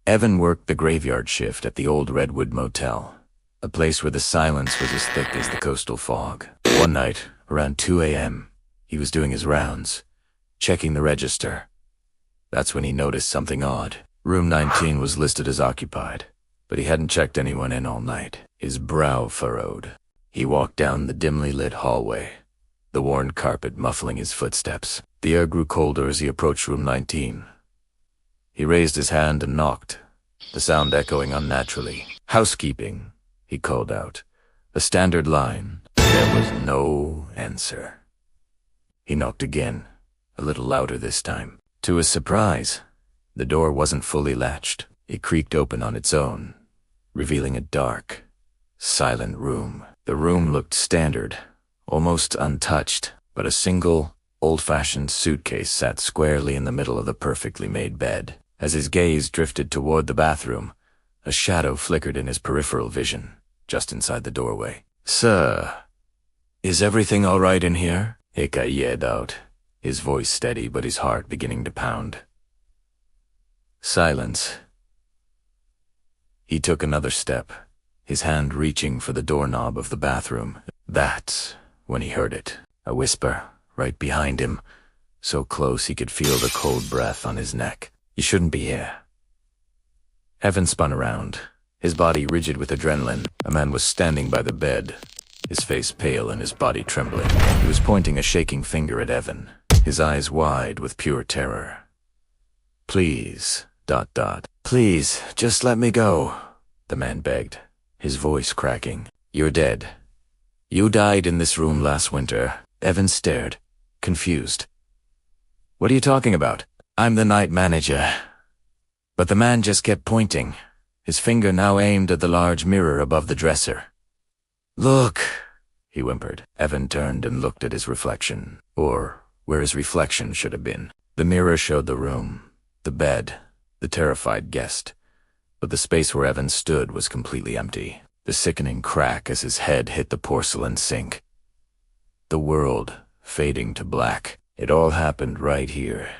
Evan worked the graveyard shift at the old Redwood Motel, a place where the silence was as thick as the coastal fog. One night, around 2 a.m., he was doing his rounds, checking the register. That's when he noticed something odd. Room 19 was listed as occupied, but he hadn't checked anyone in all night. His brow furrowed. He walked down the dimly lit hallway, the worn carpet muffling his footsteps. The air grew colder as he approached room 19. He raised his hand and knocked, the sound echoing unnaturally. "Housekeeping," he called out, a standard line. There was no answer. He knocked again, a little louder this time. To his surprise, the door wasn't fully latched. It creaked open on its own, revealing a dark, silent room. The room looked standard, almost untouched, but a single, old-fashioned suitcase sat squarely in the middle of the perfectly made bed. As his gaze drifted toward the bathroom, a shadow flickered in his peripheral vision, just inside the doorway. "Sir, is everything all right in here?" Ika yelled out, his voice steady but his heart beginning to pound. Silence. He took another step, his hand reaching for the doorknob of the bathroom. That's when he heard it, a whisper, right behind him, so close he could feel the cold breath on his neck. "You shouldn't be here." Evan spun around, his body rigid with adrenaline. A man was standing by the bed, his face pale and his body trembling. He was pointing a shaking finger at Evan, his eyes wide with pure terror. "Please, ... Please, just let me go," the man begged, his voice cracking. "You're dead. You died in this room last winter." Evan stared, confused. "What are you talking about?" "I'm the night manager." But the man just kept pointing, his finger now aimed at the large mirror above the dresser. "Look," he whimpered. Evan turned and looked at his reflection, or where his reflection should have been. The mirror showed the room, the bed, the terrified guest, but the space where Evan stood was completely empty. The sickening crack as his head hit the porcelain sink. The world fading to black. It all happened right here,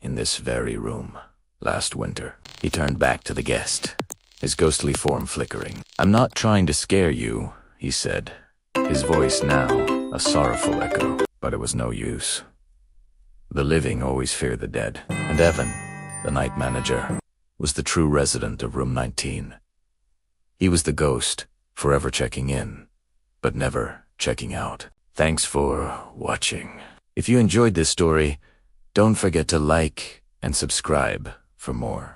in this very room, last winter. He turned back to the guest, his ghostly form flickering. "I'm not trying to scare you," he said, his voice now a sorrowful echo, but it was no use. The living always fear the dead, and Evan, the night manager, was the true resident of room 19. He was the ghost, forever checking in, but never checking out. Thanks for watching. If you enjoyed this story, don't forget to like and subscribe for more.